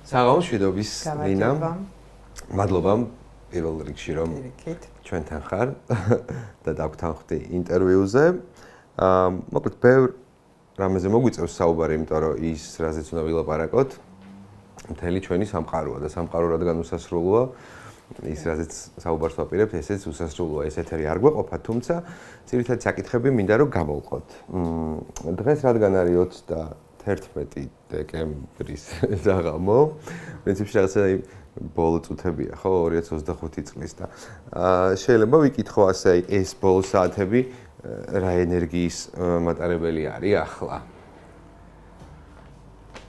საღამოს მშვიდობის ნინა. მადლობა პირველ რიგში რომ ჩვენთან ხარ და დაგვთანხმდი ინტერვიუზე. მოკლედ ბევრ რამეზე მოგვიწევს საუბარი, იმიტომ რომ ის რაზეც უნდა ვილაპარაკოთ, მთელი ჩვენი სამყაროა და სამყარო რადგან უსასრულოა, ის რაზეც საუბარს ვაპირებთ, ესეც უსასრულოა, ეს ეთერი არ გვეყოფა, თუმცა ძირითადი საკითხები მინდა რომ გამოვყოთ. დღეს რადგან არის 11 დეკემბრის საღამო, პრინციპში რაღაცა ბოლო წუთებია, ხო, 2025 წლის და შეიძლება ვიკითხო ასე ეს ბოლო საათები რა ენერგიის მატარებელი არის ახლა.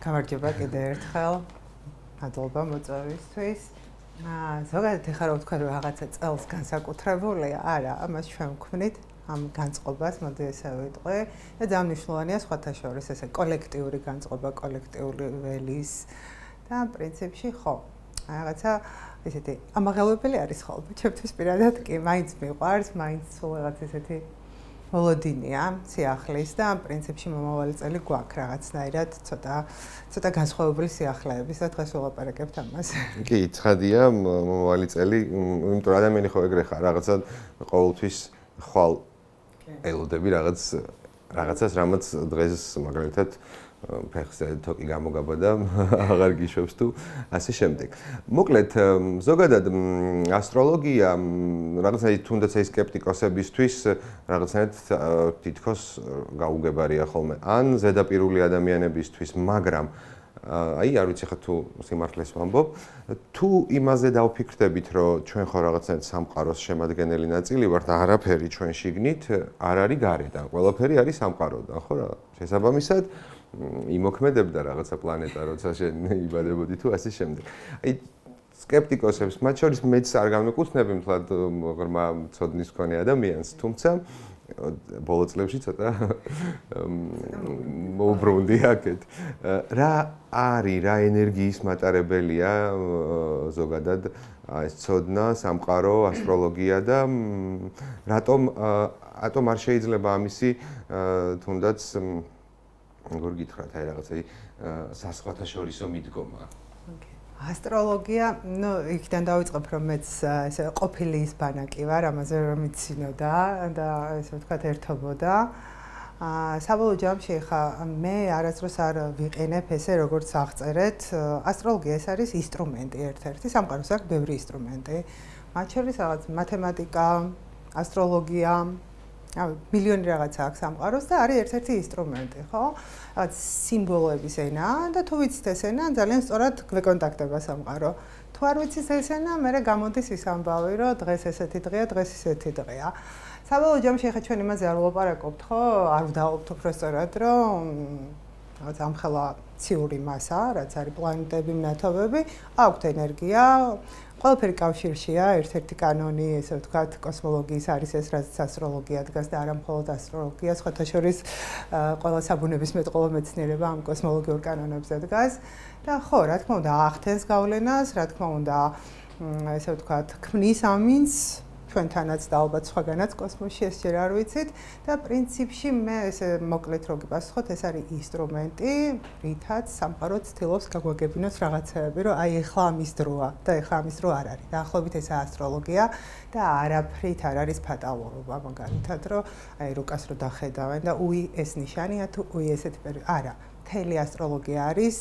გამარჯობა კიდევ ერთხელ. მადლობა მოწვევისთვის. ზოგადად ეხლა რა ვთქვა, რომ რაღაცა წელს განსაკუთრებულია, არა, ამას ჩვენ ვქმნით. ამ განწყობას მოდი ესე ვიტყვი და ძალიან მნიშვნელოვანია სხვათა შორის ესე კოლექტიური განწყობა, კოლექტიური ველის და პრინციპში ხო რაღაცა ესეთი ამაღელვებელი არის ხოლმე ჩემთვის პირადად კი მაინც მიყვარს, მაინც სულ რაღაც ესეთი მოლოდინია სიახლის და პრინციპში მომავალი წელი გვაქვს რაღაცნაირად ცოტა განსხვავებული სიახლეების და დღეს ვილაპარაკებთ ამას. კი, ცხადია მომავალი წელი, იმიტომ რომ ადამიანი ხო ეგრე ხარ, რაღაცა ყოველთვის ხვალ ელოდები რაღაცას, რამაც დღეს მაგალითად ფეხზე თოკი გამოგაბა და აღარ გიშვებს თუ ასე შემდეგ. მოკლედ, ზოგადად ასტროლოგია რაღაცნაირად თუნდაც ეს სკეპტიკოსებისთვის რაღაცნაირად თითქოს გაუგებარია ხოლმე ან ზედაპირული ადამიანებისთვის, მაგრამ აი არ ვიცი ხა თუ სიმართლეს ვამბობ, თუ იმაზე დავფიქრდებით, რომ ჩვენ ხო რაღაცნაირად სამყაროს შემადგენელი ნაწილი ვართ, არაფერი ჩვენ შიგნით არ არის გარედან, ყველაფერი არის სამყაროდან, ხო რა? შესაბამისად იმოქმედებდა რაღაცა პლანეტა, როცა შენ იბადებოდი თუ ასე შემდეგ. აი სკეპტიკოსებს, მათ შორის მეც არ განვეკუთვნები მთლად ღრმა ცოდნის მქონე ადამიანს, თუმცა ბოლო წლებში ცოტა მოვბრუნდი აქეთ. რა არის, რა ენერგიის მატარებელია ზოგადად ეს ცოდნა, სამყარო, ასტროლოგია და რატომ არ შეიძლება ამისი თუნდაც როგორ გითხრათ, აი რაღაცა საზღვათა შორისო მიდგომა. ასტროლოგია, იქიდან დავიწყებ, რომ მეც ესე ყოფილი ის ბანაკი ვარ, ამაზე რომ მიცინოდა და ესე ვთქვათ ერთობოდა. საბოლოო ჯამში ხა მე არასდროს არ ვიყენებ ესე როგორც აღწერეთ. ასტროლოგია ეს არის ინსტრუმენტი ერთ-ერთი, სამყაროს აქვს ბევრი ინსტრუმენტი. მათ შორის რაღაც მათემატიკა, ასტროლოგია, მილიონი რაღაცა აქვს სამყაროს და არის ერთ-ერთი ინსტრუმენტი, ხო? რაღაც სიმბოლოების ენა და თუ ვიცით ეს ენა, ძალიან სწორად გვეკონტაქტება სამყარო. თუ არ ვიცით ეს ენა, მერე გამოდის ის ამბავი, რომ დღეს ესეთი დღეა, დღეს ისეთი დღეა. საბოლოო ჯამში ხა ჩვენ იმაზე არ ვლაპარაკობთ, ხო? არ ვდაობთ უფრო სწორად, რომ რაღაც ამხელა ციური მასა, რაც არის პლანეტები, მნათობები, აქვთ ენერგია. ყველაფერი კავშირშია, ერთ-ერთი კანონი, ესე ვთქვათ, კოსმოლოგიის არის ეს, რაც ასტროლოგია დგას და არა მხოლოდ ასტროლოგია, სხვათა შორის ყველა საბუნებისმეტყველო მეცნიერება ამ კოსმოლოგიურ კანონებზე დგას. და ხო, რა თქმა უნდა, ახდენს გავლენას, რა თქმა უნდა, ესე ვთქვათ, ქმნის ამინს ჩვენთანაც და ალბათ სხვაგანაც კოსმოსში ეს ჯერ არ ვიცით და პრინციპში მე ესე მოკლედ რო გიპასუხოთ, ეს არის ინსტრუმენტი, რითაც სამყარო ცდილობს გაგვაგებინოს რაღაცეები, რომ აი ეხლა ამის დროა და ეხლა ამის დრო არ არის. დაახლოებით ესაა ასტროლოგია და არაფრით არ არის ფატალურობა, მაგალითად, რომ აი რუკას რო დახედავენ და უი ეს ნიშანია თუ უი ესეთი პერიოდი. არა, მთელი ასტროლოგია არის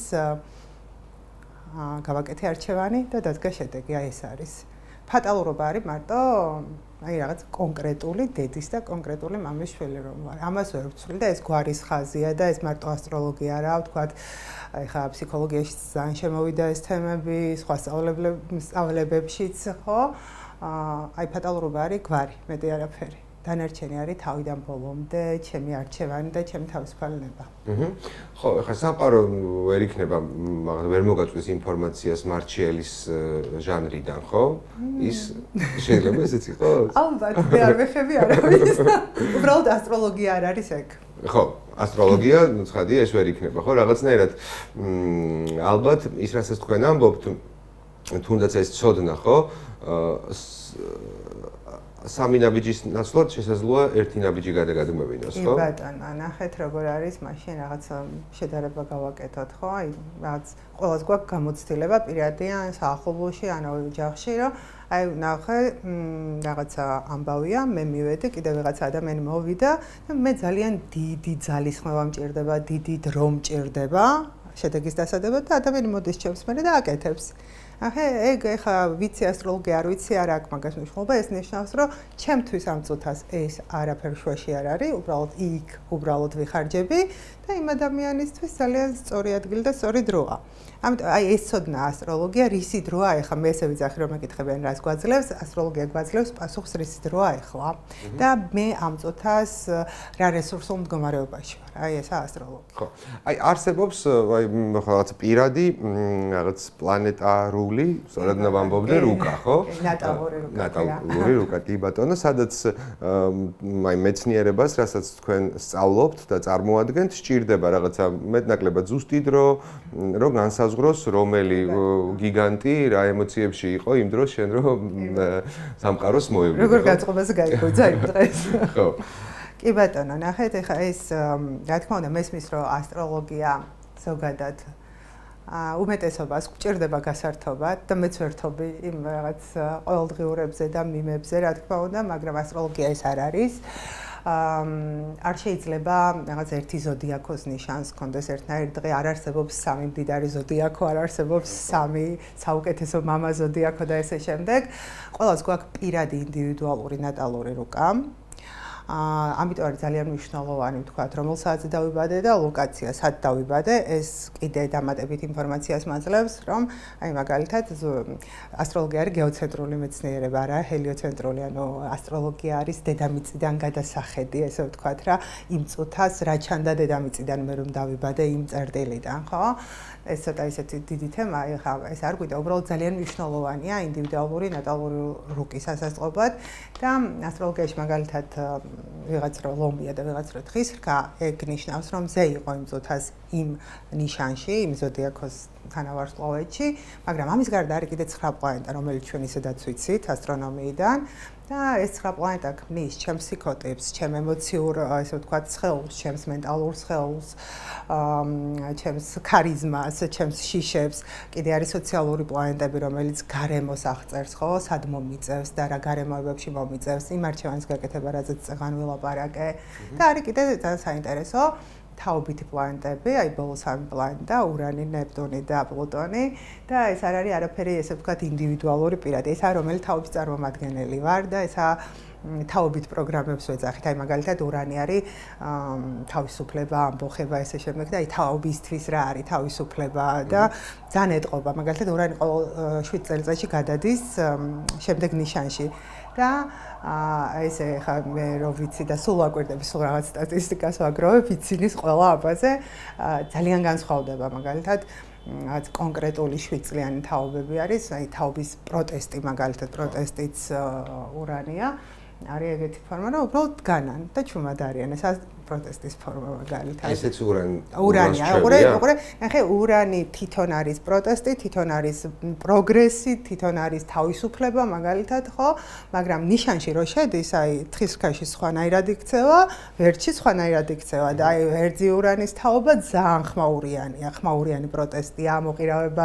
გავაკეთე არჩევანი და დადგა შედეგი, აი ეს არის. ფატალურობა არის მარტო აი რაღაც კონკრეტული დედის და კონკრეტული მამის შვილი რომ ვარ. ამას ვერ ვცვლი და ეს გვარის ხაზია და ეს მარტო ასტროლოგია არა, ვთქვათ, აი ხა ფსიქოლოგიაში ძალიან შემოვიდა ეს თემები, სხვა სწავლებებშიც, ხო? აი ფატალურობა არის გვარი, მეტი არაფერი. დანარჩენი არის თავიდან ბოლომდე, ჩემი არჩევანი და ჩემი თავისუფლება. ხო, ხა სამყარო ვერ იქნება, მაგრამ ვერ მოგაწვის ინფორმაციას მარჩიელის ჟანრიდან, ხო? ის შეიძლება ესეც იყოს? ალბათ, მე არ ვეხები არავის. უბრალოდ ასტროლოგია არ არის ეგ. ხო, ასტროლოგია, ცხადია, ეს ვერ იქნება, ხო? რაღაცნაირად ალბათ ის რასაც თქვენ ამბობთ, თუნდაც ეს ცოდნა, ხო? სამი ნაბიჯის ნაცვლად შესაძლოა ერთი ნაბიჯი გადაგმევინოს, ხო? კი ბატონო, ნახეთ როგორ არის, მაშინ რაღაც შედარება გავაკეთოთ, ხო? აი რაღაც ყოველს გვაქვს გამოცდილება პირადი ან საახლობლოში ან ოჯახში, რომ აი ნახე რაღაცა ამბავია, მე მივედი, კიდევ ვიღაცა ადამიანი მოვიდა და მე ძალიან დიდი ძალისხმევა მჭირდება, დიდი დრო მჭირდება შედეგის დასადებად და ადამიანი მოდის ჩემს მერე და აკეთებს. ეგ ეხა ვიცი ასტროლოგია არ ვიცი არ აქვს მაგას მნიშვნელობა, ეს ნიშნავს, რომ ჩემთვის ამ წუთას ეს არაფერ შუაში არ არის, უბრალოდ იქ უბრალოდ ვიხარჯები და იმ ადამიანისთვის ძალიან სწორი ადგილი და სწორი დროა. ამიტომ აი ეს ცოდნა ასტროლოგია რისი დროა ეხლა მე ესე ვიძახი რომ მეკითხებიან რას გვაძლევს, ასტროლოგია გვაძლევს პასუხს რისი დროა ეხლა და მე ამ წუთას რა რესურსულ მდგომარეობაში ვარ. აი ესა ასტროლოგია. ხო. აი არსებობს აი რაღაც პირადი რაღაც პლანეტარული, სწორედ ვამბობდე რუკა, ხო? ნატალური რუკა. ნატალური რუკა, კი ბატონო, სადაც აი მეცნიერებას, რასაც თქვენ სწავლობთ და წარმოადგენთ, სჭირდება რაღაცა მეტნაკლებად ზუსტი დრო, რომ განსაზღვროს რომელი გიგანტი რა ემოციებში იყო იმ დროს შენ რომ სამყაროს მოევლი. როგორ გაწყობაზე გაიგვიძა იმ დღეს. ხო. კი ბატონო, ნახეთ ეხა ეს რა თქმა უნდა მესმის რომ ასტროლოგია ზოგადად უმეტესობას გვჭირდება გასართობად და მეც ვერთობი იმ რაღაც ყოველდღიურებზე და მიმებზე რა თქმა უნდა, მაგრამ ასტროლოგია ეს არ არის. არ შეიძლება რაღაც ერთი ზოდიაქოს ნიშანს კონდეს ერთნაირი დღე არ არსებობს სამი მდიდარი ზოდიაქო, არ არსებობს სამი საუკეთესო მამა ზოდიაქო და ესე შემდეგ. ყველას გვაქვს პირადი ინდივიდუალური ნატალური რუკა. ამიტომ არის ძალიან მნიშვნელოვანი ვთქვათ, რომელ საათზე დავიბადე და ლოკაცია, სად დავიბადე, ეს კიდე დამატებით ინფორმაციას მაძლევს, რომ აი მაგალითად ასტროლოგია არის გეოცენტრული მეცნიერება, არა ჰელიოცენტრული, ანუ ასტროლოგია არის დედამიწიდან გადასახედი, ესე ვთქვათ რა, იმ წუთას რა ჩანდა დედამიწიდან მე რომ დავიბადე იმ წერტილიდან, ხო? ეს ცოტა ისეთი დიდი თემა, ეხლა ეს არ გვიდა, უბრალოდ ძალიან მნიშვნელოვანია ინდივიდუალური ნატალური რუკის ასაწყობად და ასტროლოგიაში მაგალითად ვიღაც რო ლომია და ვიღაც რო თხის რკა, ეგ ნიშნავს, რომ ზე იყო იმ წუთას იმ ნიშანში, იმ ზოდიაქოს თანავარსკვლავედში, მაგრამ ამის გარდა არის კიდე 9 პლანეტა, რომელიც ჩვენ ისედაც ვიცით ასტრონომიიდან და ეს 9 პლანეტა ქმნის ჩემს ფსიქოტიპს, ჩემ ემოციურ, ესე ვთქვათ, სხეულს, ჩემს მენტალურ სხეულს, ჩემს ქარიზმას, ჩემს შიშებს, კიდე არის სოციალური პლანეტები, რომელიც გარემოს აღწერს, ხო, სად მომიწევს და რა გარემოებებში მომიწევს, იმ არჩევანის გაკეთება, რაზეც წეგან ვილაპარაკე და არის კიდე ძალიან საინტერესო თაობითი პლანეტები, აი ბოლო 3 პლანეტა, ურანი, ნეპტუნი და პლუტონი და ეს არ არის არაფერი, ესე ვთქვათ, ინდივიდუალური პირადი, ესაა რომელი თაობის წარმომადგენელი ვარ და ესაა თაობით პროგრამებს ვეძახით, აი მაგალითად ურანი არის თავისუფლება, ამბოხება, ესე შემდეგ და აი თაობისთვის რა არის თავისუფლება და ძალიან ეტყობა, მაგალითად ურანი ყოველ 7 წელიწადში გადადის შემდეგ ნიშანში და ესე ხა მე რო ვიცი და სულ ვაკვირდები, სულ რაღაც სტატისტიკას ვაგროვებ, ცინის ყველა აბაზე ძალიან განსხვავდება მაგალითად რაც კონკრეტული 7 წლიანი თაობები არის, აი თაობის პროტესტი მაგალითად პროტესტიც ურანია არის ეგეთი ფორმა, რომ უბრალოდ განან და ჩუმად არიან, ეს პროტესტის ფორმა მაგალითად. ესეც ურანია. უყურე, ნახე, ურანი თვითონ არის პროტესტი, თვითონ არის პროგრესი, თვითონ არის თავისუფლება მაგალითად, ხო? მაგრამ ნიშანში რო შედის, აი თხისქაში სხვანაირად იქცევა, ვერტში სხვანაირად იქცევა და აი ვერძი ურანის თაობა ძალიან ხმაურიანია, ხმაურიანი პროტესტია, მოყირავება,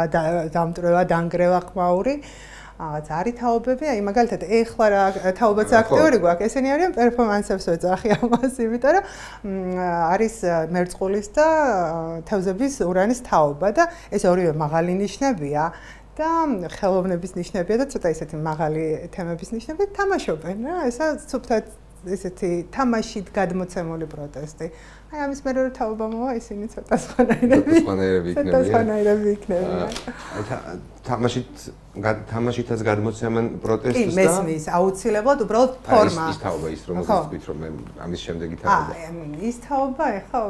დამტვრევა, დანგრევა ხმაური. რაღაც არის თაობები, აი მაგალითად ეხლა რა თაობაც აქტიური გვაქვს, ესენი არიან პერფორმანსებს ვეძახი ამას, იმიტომ რომ არის მერწყულის და თევზების ურანის თაობა და ეს ორივე მაღალი ნიშნებია და ხელოვნების ნიშნებია და ცოტა ისეთი მაღალი თემების ნიშნები თამაშობენ რა, ესა სუფთად ესეთი თამაშით გადმოცემული პროტესტი. აი ამის მერე რომ თაობა მოვა, ისინი ცოტა სხვანაირები იქნებიან. თამაშითაც გადმოცემენ პროტესტს და მესმის აუცილებლად უბრალოდ ფორმა. ის თაობა ის რომ მოგვიწვით რომ ამის შემდეგი თაობა. ის თაობა ეხა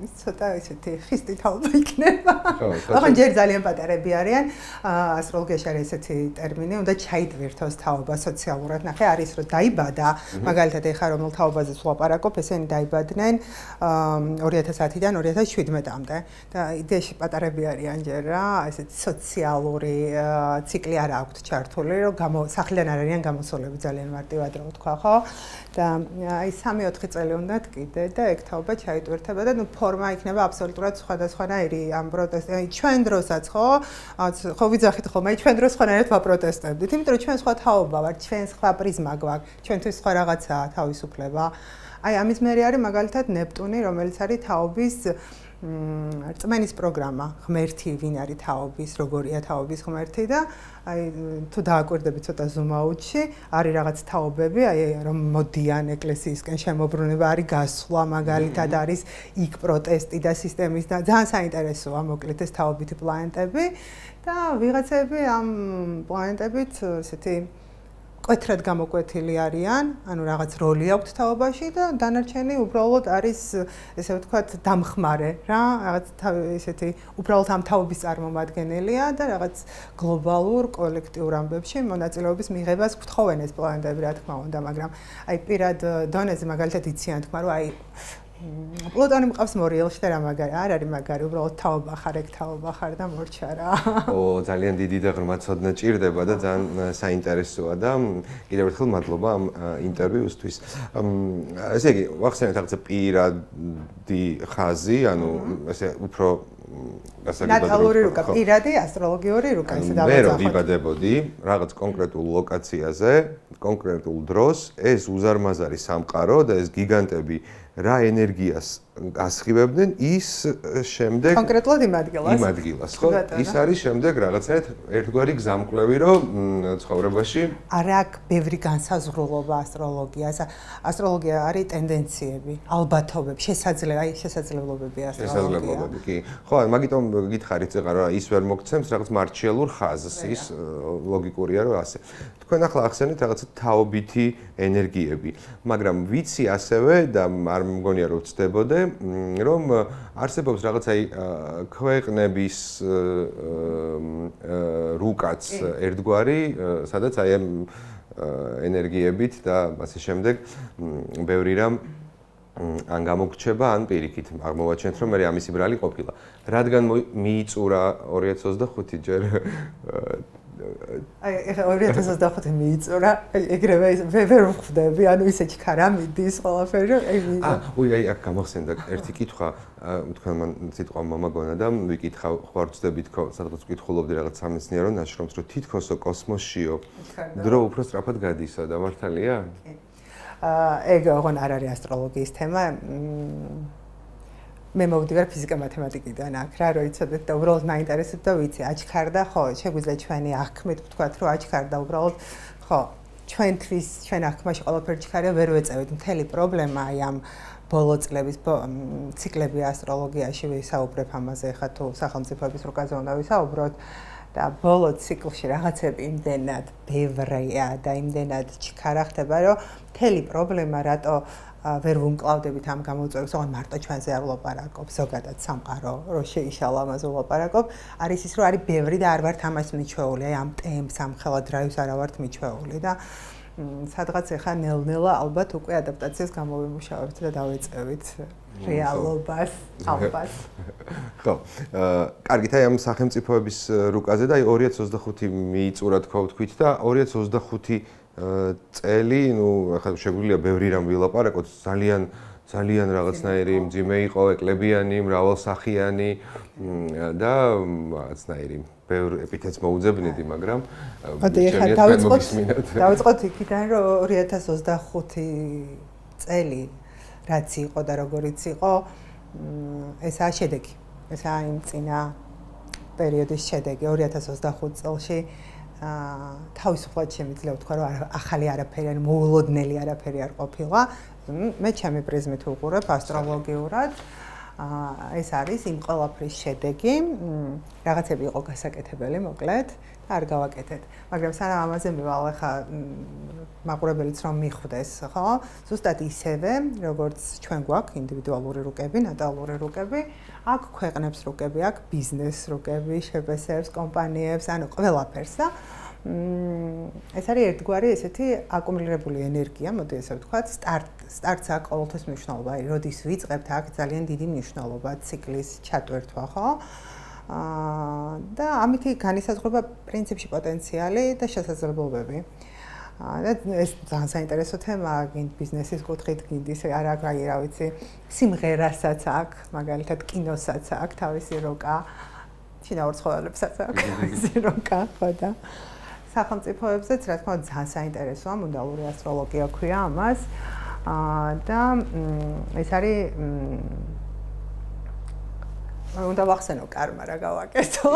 ის ცოტა ისეთი ხისტი თაობა იქნება. ხო, ჯერ ძალიან პატარები არიან. ასტროლოგიაში არის ესეთი ტერმინი, უნდა ჩაიტვირთოს თაობა სოციალურად. ნახე, არის რომ დაიბადა, მაგალითად ეხა რომელ თაობაზეც ვლაპარაკობ, ესენი დაიბადნენ 2010-დან 2017-მდე და იდეაში პატარები არიან ჯერ რა, ესეთი სოციალური ციკლი არ აქვთ ჩართული, რომ სახლიდან არ არიან გამოსულები ძალიან მარტივად რა ვთქვა, ხო? და აი 3-4 წელი უნდათ კიდე და ეგ თაობა ჩაიტვირთება და ფორმა იქნება აბსოლუტურად სხვადასხვანაირი ამ პროტესტ. აი ჩვენ დროსაც ხო ვიძახით ხოლმე, აი ჩვენ დროს ხანერთ ვაპროტესტებდით, იმიტომ რომ ჩვენ სხვა თაობა ვართ, ჩვენ სხვა პრიზმა გვაქვს, ჩვენთვის სხვა რაღაცაა თავისუფლება. აი ამის მერე არის მაგალითად ნეპტუნი, რომელიც არის თაობის რწმენის პროგრამა, ღმერთი ვინ არის თაობის, როგორია თაობის ღმერთი და აი თუ დააკვირდებით ცოტა ზუმაუთში, არის რაღაც თაობები, აი რომ მოდიან ეკლესიისკენ შემოbrunება, არის გასვლა, მაგალითად არის იქ პროტესტი და სისტემის და ძალიან საინტერესოა მოკლედ ეს თაობითი პლანეტები და ვიღაცები ამ პლანეტებით ესეთი კვეთრად გამოკვეთილი არიან, ანუ რაღაც როლი აქვთ თაობაში და დანარჩენი უბრალოდ არის ესე ვთქვათ დამხმარე რა, რაღაც ესეთი უბრალოდ ამ თაობის წარმომადგენელია და რაღაც გლობალურ კოლექტიურ ამბებში მონაწილეობის მიღებას გთხოვენ ეს პლანეტები რა თქმა უნდა, მაგრამ აი პირად დონეზე მაგალითად იციან თქმა რომ აი პლუტონი მყავს მორიელში და რა მაგარი არ არის მაგარი უბრალოდ თაობა ხარ ეგ თაობა ხარ და მორჩა რა. ძალიან დიდი და ღრმა ცოდნა ჭირდება და ძალიან საინტერესოა და კიდევ ერთხელ მადლობა ამ ინტერვიუსთვის. ესე იგი, ვახსენეთ რაღაცა პირადი ხაზი, ანუ ესე უფრო ნატალური რუკა, პირადი ასტროლოგიური რუკა ესე დავაწყოთ. მე რომ ვიბადებოდი რაღაც კონკრეტულ ლოკაციაზე, კონკრეტულ დროს, ეს უზარმაზარი სამყარო და ეს გიგანტები რა ენერგიას ასხივებდნენ ის შემდეგ კონკრეტულად იმ ადგილას ხო ის არის შემდეგ რაღაცნაირად ერთგვარი გზამკვლევი რომ ცხოვრებაში არ აქვს ბევრი განსაზღვრულობა ასტროლოგიას ასტროლოგია არის ტენდენციები ალბათობები შესაძლებლობები შესაძლებლობები კი ხო მაგიტომ გითხარით ეხლა რა ის ვერ მოგცემს რაღაც მარჩიალურ ხაზს ის ლოგიკურია რომ ასე თქვენ ახლა ახსენეთ რაღაცა თაობითი ენერგიები მაგრამ ვიცი ასევე და არ მგონია რომ ვწდებოდე რომ არსებობს რაღაც აი ქვეყნების რუკაც ერთგვარი სადაც აი ამ ენერგიებით და ასე შემდეგ ბევრი რამ ან გამოგრჩება ან პირიქით აღმოვაჩენთ რომ მე ამისი ბრალი ყოფილა რადგან მიიწურა 2025 ჯერ აი ეხლა 2025 მიიწურა ეგრევე ვერ ვხვდები ანუ ისე ჩქარა მიდის ყველაფერი აი აქ გამახსენდა ერთი კითხვა თქვენ მან სიტყვა მომაგონა და ვიკითხა ხوار ვწდებით ხო სადღაც ვკითხულობდი რაღაც სამეცნიერო ნაშრომს რომ თითქოსო კოსმოსშიო დრო უფრო სწრაფად გადისა და მართალია ეგ ოღონ არ არის ასტროლოგიის თემა მე მოვდივარ ფიზიკა-მათემატიკიდან აქ რა რო იცოდეთ და უბრალოდ მაინტერესებდა და ვიცი აჩქარდა ხო შეგვიძლია ჩვენი აღქმით ვთქვათ რომ აჩქარდა უბრალოდ ხო ჩვენთვის ჩვენ აღქმაში ყველაფერი ჩქარია ვერ ვეწევით მთელი პრობლემა აი ამ ბოლო წლების ციკლები ასტროლოგიაში ვისაუბრებ ამაზე ხა თუ სახელმწიფოების რუკაზე უნდა ვისაუბროთ და ბოლო ციკლში რაღაცები იმდენად ბევრია და იმდენად ჩქარა ხდება რომ მთელი პრობლემა რატო ვერ ვუმკლავდებით ამ გამოწვევებს, ოღონდ მარტო ჩვენზე არ ვლაპარაკობ, ზოგადად სამყარო რო შეიშალა ამაზე ვლაპარაკობ, არის ის რომ არის ბევრი და არ ვართ ამას მიჩვეული, აი ამ ტემპს, ამ ხელა დრაივს არ ვართ მიჩვეული და სადღაც ახლა ნელ-ნელა ალბათ უკვე ადაპტაციას გამოვიმუშავებთ და დავეწევით რეალობას, ალბათ. ხო, კარგით, აი ამ სახელმწიფოების რუკაზე და აი 2025 მიიწურა თქვა ვთქვით და 2025 წელი, ნუ ახლა შეგვიძლია ბევრი რამ ვილაპარაკოთ, ძალიან რაღაცნაირი მძიმე იყო, ეკლებიანი, მრავალსახიანი და რაღაცნაირი ბევრი ეპითეტს მოუძებნიდი, მაგრამ დავიწყოთ იქიდან, რომ 2025 წელი რაც იყო და როგორიც იყო, ესაა შედეგი. ესაა იმ წინა პერიოდის შედეგი 2025 წელში თავისუფლად შემიძლია ვთქვა რომ ახალი არაფერი არ მოულოდნელი არაფერი არ ყოფილა მე ჩემი პრიზმით ვუყურებ ასტროლოგიურად ეს არის იმ ყველაფრის შედეგი რაღაცები იყო გასაკეთებელი მოკლედ და არ გავაკეთეთ მაგრამ სანამ ამაზე მივალ ახლა მაყურებელიც რომ მიხვდეს ხო ზუსტად ისევე როგორც ჩვენ გვაქვს ინდივიდუალური რუკები ნატალური რუკები აქ ქვეყნებს რუკები აქ ბიზნეს რუკები შეფასებს კომპანიებს ანუ ყველაფერს და ეს არის ერთგვარი ესეთი აკუმულირებული ენერგია, მოდი ესე ვთქვათ, სტარტს აქვს ყოველთვის მნიშვნელობა, აი, როდის ვიწყებთ, აქვს ძალიან დიდი მნიშვნელობა ციკლის ჩატვირთვა, ხო? და ამით განისაზღვრება პრინციპში პოტენციალი და შესაძლებლობები. და ეს ძალიან საინტერესო თემაა, გინდ ბიზნესის კუთხით, გინდ ისე არა, რა ვიცი, სიმღერასაც აქვს, მაგალითად კინოსაც აქვს თავისი როკა, შინაურ ცხოველებსაც აქვს თავისი როკა, ხო და სახელმწიფოებზეც, რა თქმა უნდა, ძალიან საინტერესოა, მუნდალური ასტროლოგია ქვია ამას. და ეს არის უნდა ვახსენო კარმა რა გავაკეთო.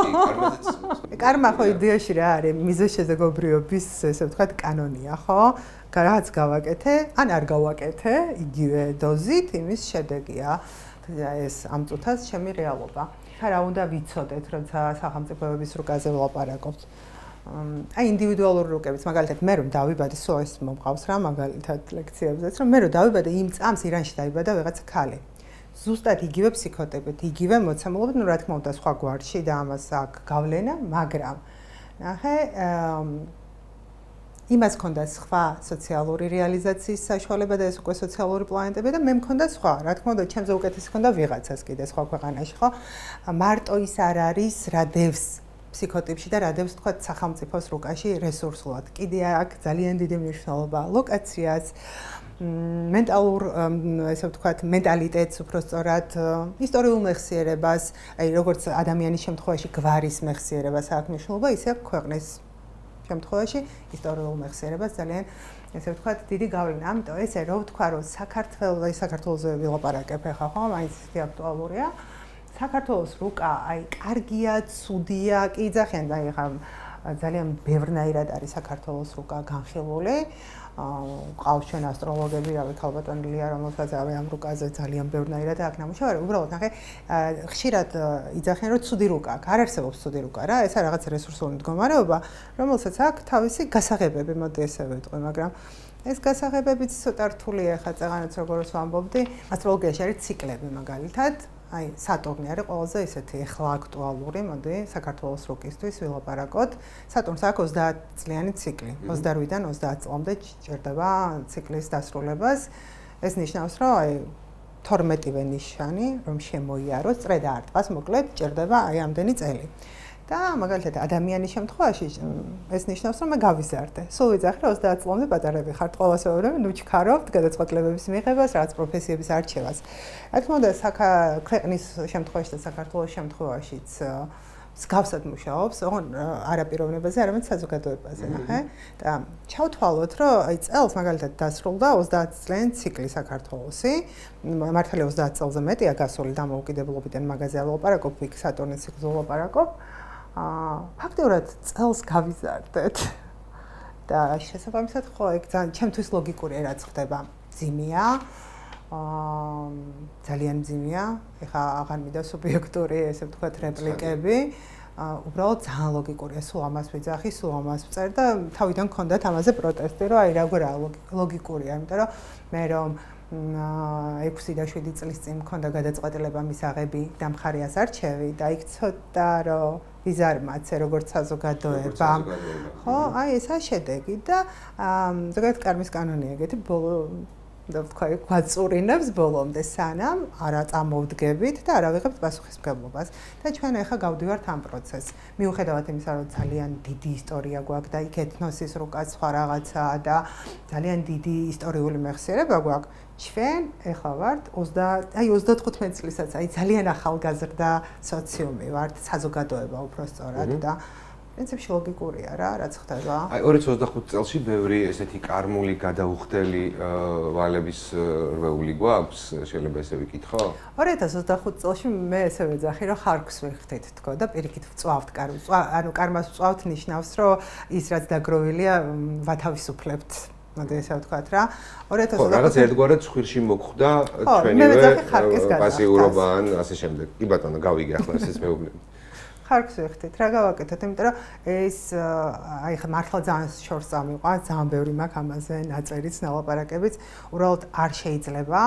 კარმა ხო იდეაში რა არის, მიზეშეზეგობრიობის, ესე ვთქვათ, კანონია, ხო? რაც გავაკეთე, ან არ გავაკეთე, იგივე დოზით, იმის შედეგია ეს ამ წუთას ჩემი რეალობა. რა უნდა ვიცოდეთ, როცა სახელმწიფოების რუკაზე ვლაპარაკობთ. აი ინდივიდუალური რუკებიც, მაგალითად, მე რომ დავიბადე, სულ ეს მომყავს რა, მაგალითად ლექციებზეც, რომ მე რომ დავიბადე იმ წამს ირანში დაიბადა ვიღაცა ქალი. ზუსტად იგივე ფსიქოტიპით, იგივე მოცემულობით, რა თქმა უნდა, სხვა გვარში და ამას აქვს გავლენა, მაგრამ ნახე, იმას ჰქონდა სხვა სოციალური რეალიზაციის საშუალება და ეს უკვე სოციალური პლანეტები და მე მქონდა სხვა, რა თქმა უნდა, ჩემზე უკეთესი ჰქონდა ვიღაცას კიდე სხვა ქვეყანაში, ხო? მარტო ის არ არის რა დევს ფსიქოტიპში და რა დევს თქვა სახელმწიფოს რუკაში რესურსულად. კიდე აქვს ძალიან დიდი მნიშვნელობა ლოკაციას, მენტალურ, ესე ვთქვათ, მენტალიტეტს უფრო სწორად, ისტორიულ მეხსიერებას, აი როგორც ადამიანის შემთხვევაში გვარის მეხსიერებას აქვს მნიშვნელობა, ისე ქვეყნის შემთხვევაში ისტორიულ მეხსიერებას ძალიან ესე ვთქვათ, დიდი გავლენა. ამიტომ ესე რო ვთქვა, რომ საქართველოზე ვილაპარაკებ ახლა, ხო, მაინც ისეთი აქტუალურია. საქართველოს რუკა, აი, კარგია, ცუდია, კი იძახიან, აი ხა ძალიან ბევრნაირად არის საქართველოს რუკა განხილული. ყავს ჩვენ ასტროლოგები, რავი, ქალბატონ ლია, რომელსაც ამ რუკაზე ძალიან ბევრნაირად აქვს ნამუშევარი. უბრალოდ ნახე, ხშირად იძახიან, რომ ცუდი რუკა აქვს. არ არსებობს ცუდი რუკა რა, ეს რაღაც რესურსული მდგომარეობა, რომელსაც აქვს თავისი გასაღებები, მოდი ესე ვიტყვი, მაგრამ ეს გასაღებებიც ცოტა რთულია, ხა წეღანაც როგორც ვამბობდი, ასტროლოგიაში არის ციკლები მაგალითად. აი, სატურნი არის ყველაზე ისეთი ახლა აქტუალური, მოდი, საქართველოს რუკისთვის ვილაპარაკოთ. სატურნს აქვს 30 წლიანი ციკლი. 28-დან 30 წლამდე ჭირდება ციკლის დასრულებას. ეს ნიშნავს, რომ აი 12-ვე ნიშანი, რომ შემოიაროს, წრე და არტყას, მოკლედ, ჭირდება აი ამდენი წელი. და მაგალითად ადამიანის შემთხვევაში ეს ნიშნავს, რომ მე გავიზარდე. სულ ვიძახი, რომ 30 წლამდე პატარები ხართ, ყოველას ვეუბნები, ნუ ჩქარობთ გადაწყვეტილებების მიღებას, რაღაც პროფესიების არჩევას. რა თქმა უნდა, ქვეყნის შემთხვევაში და საქართველოს შემთხვევაშიც მსგავსად მუშაობს, ოღონდ არა პიროვნებაზე, არამედ საზოგადოებაზე, ნახე. და ჩავთვალოთ, რომ აი წელს მაგალითად დასრულდა 30 წლიანი ციკლი საქართველოსი. მართალია 30 წელზე მეტია გასული დამოუკიდებლობიდან მაგაზე ვლაპარაკობ, იქ სატურნის ციკლზე ვლაპარაკობ. ფაქტობრივად წელს გავიზარდეთ და შესაბამისად ხო ეგ ჩემთვის ლოგიკურია რაც ხდება ძიმია ძალიან ძიმია ეხა აღარ მინდა სუბიექტური ესე ვთქვათ რეპლიკები უბრალოდ ძალიან ლოგიკურია სულ ამას ვიძახი სულ ამას ვწერ და თავიდან მქონდათ ამაზე პროტესტი რომ აი რა ლოგიკურია იმიტომ რომ მე რომ 6 და 7 წლის წინ მქონდა გადაწყვეტილება მისაღები და მხარიას არჩევი და იქ ცოტა რომ ვიზარმაცე როგორც საზოგადოება. ხო, აი ესაა შედეგი და ზოგადად კარმის კანონია ეგეთი ბოლო და ვთქვა გვაწურინებს ბოლომდე სანამ არა წამოვდგებით და არა ვიღებთ პასუხისმგებლობას და ჩვენ ახლა გავდივართ ამ პროცესს. მიუხედავად იმისა, რომ ძალიან დიდი ისტორია გვაქვს და იქ ეთნოსის რუკაც სხვა რაღაცაა და ძალიან დიდი ისტორიული მეხსიერება გვაქვს. ჩვენ ახლა ვართ 35 წლისაც, აი ძალიან ახალგაზრდა სოციუმი ვართ, საზოგადოება უფრო სწორად და პრინციპში ლოგიკურია რა, რაც ხდება. აი 2025 წელში ბევრი ესეთი კარმული გადაუხდელი ვალების რვეული გვაქვს, შეიძლება ესე ვიკითხო? 2025 წელში მე ესე ვეძახი, რომ ხარკს ვიხდით თქო და პირიქით ვწვავთ კარმას. ანუ კარმას ვწვავთ ნიშნავს, რომ ის რაც დაგროვილია ვათავისუფლებთ. მოდი ესე ვთქვათ რა. 2025 ხო, რაღაც ერთგვარად ცხვირში მოხვდა ჩვენივე პასიურობა ან ასე შემდეგ. კი ბატონო, გავიგე ახლა ესეც მეუბნები. ხარკს ვიხდით, რა გავაკეთოთ, იმიტომ რომ ეს აი ხა მართლა ძალიან შორს წამიყვა, ძალიან ბევრი მაქვს ამაზე ნაწერიც, ნალაპარაკებიც, უბრალოდ არ შეიძლება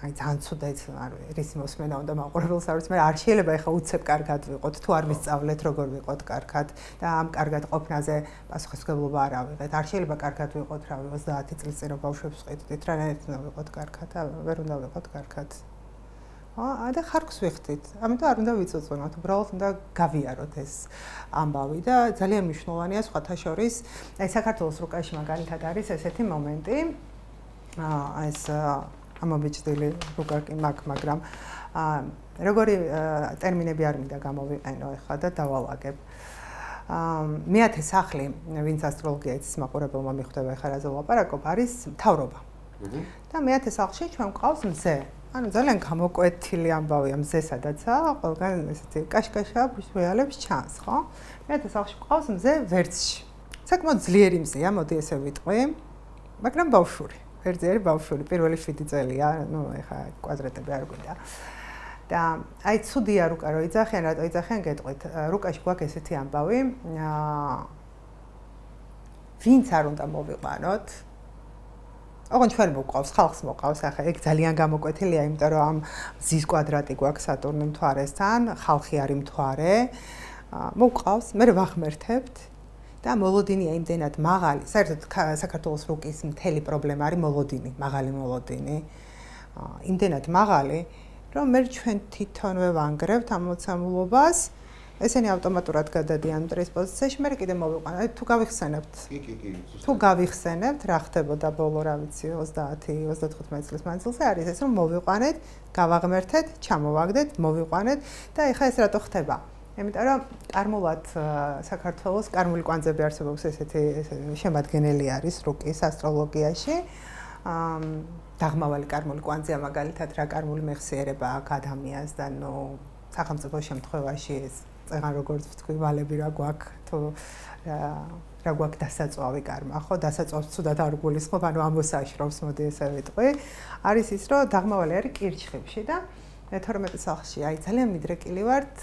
აი ძალიან ცუდად რის მოსმენა უნდა მაყურებელს არ ვიცი, მაგრამ არ შეიძლება ეხა უცებ კარგად ვიყოთ, თუ არ ვისწავლეთ როგორ ვიყოთ კარგად და ამ კარგად ყოფნაზე პასუხისმგებლობა არ ავიღეთ. არ შეიძლება კარგად ვიყოთ, რავი, 30 წლის წინ რო ბავშვებს ვყიდით, რანაირად უნდა ვიყოთ კარგად, ვერ უნდა ვიყოთ კარგად. და ხარკს ვიხდით. ამიტომ არ უნდა ვიწოწონოთ, უბრალოდ უნდა გავიაროთ ეს ამბავი და ძალიან მნიშვნელოვანია სხვათა შორის, აი საქართველოს რუკაში მაგალითად არის ესეთი მომენტი, ეს ამობიჭდილი რუკა კი მაქვს, მაგრამ როგორი ტერმინები არ მინდა გამოვიყენო ახლა და დავალაგებ. მეათე სახლი, ვინც ასტროლოგია იცის მაყურებელმა მიხვდება ახლა რაზე ვლაპარაკობ, არის მთავრობა. და მეათე სახლში ჩვენ გვყავს მზე. ანუ ძალიან გამოკვეთილი ამბავია მზე სადაცაა, ყველგან ესეთი კაშკაშა ბუშველებს ჩანს, ხო? მეათე სახლში გვყავს მზე ვერცხლში. საკმაოდ ძლიერი მზეა, მოდი ესე ვიტყვი, მაგრამ ბავშვური. ვერძი არის ბავშვური, პირველი 7 წელია, ნუ ეხა კვადრატები არ გვინდა. და აი ცუდია რუკა რო იძახიან, რატო იძახიან გეტყვით. რუკაში გვაქვს ესეთი ამბავი, ვინც არ უნდა მოვიყვანოთ. ოღონდ ჩვენ მოყავს, ხალხს მოყავს, ახლა ეგ ძალიან გამოკვეთილია, იმიტომ რომ ამ მზის კვადრატი გვაქვს სატურნი მთვარესთან, ხალხი არის მთვარე. მოყავს, მე ვახმერთებთ. და მოლოდინია იმდენად მაღალი, საერთოდ საქართველოს რუკის მთელი პრობლემა არის მოლოდინი, მაღალი მოლოდინი. იმდენად მაღალი, რომ მე ჩვენ თვითონვე ვანგრევთ ამ მოცემულობას, ესენი ავტომატურად გადადიან მტრის პოზიციაში, მე კიდე მოვიყვანოთ, თუ გავიხსენებთ. კი. თუ გავიხსენებთ, რა ხდებოდა ბოლო, რა ვიცი, 30-35 წლის მანძილზე არის ეს, რომ მოვიყვანეთ, გავაღმერთეთ, ჩამოვაგდეთ, მოვიყვანეთ და ეხლა ეს რატო ხდება? იმიტომ რომ კარმულად საქართველოს კარმული კვანძები არსებობს ესეთი შემადგენელი არის რუკის ასტროლოგიაში. დაღმავალი კარმული კვანძია მაგალითად რა კარმული მეხსიერება აქ ადამიანს და ნუ სახელმწიფო შემთხვევაში ეს წეგან როგორც ვთქვი ვალები რა გვაქვს თუ რა გვაქვს დასაწვავი კარმა ხო დასაწვავს ცუდად არ გულისხმობ ანუ ამოსაშრობს მოდი ესე ვიტყვი არის ის რომ დაღმავალი არის კირჩხიბში და 12 სახლში აი ძალიან მიდრეკილი ვართ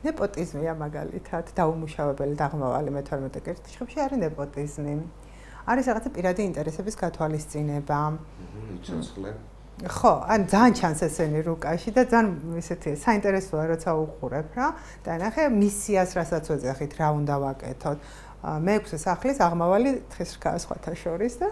ნეპოტიზმია მაგალითად დაუმუშავებელი დაღმავალი 12 კირჩხიბში არის ნეპოტიზმი არის რაღაცა პირადი ინტერესების გათვალისწინება ცოცხლე ხო, ან ძალიან ჩანს ესენი რუკაში და ძალიან ისეთი საინტერესოა როცა უყურებ რა. და ნახე მისიას რასაც ვეძახით, რა უნდა ვაკეთოთ. მე-6 სახლის აღმავალი თხის რქაა სხვათა შორის და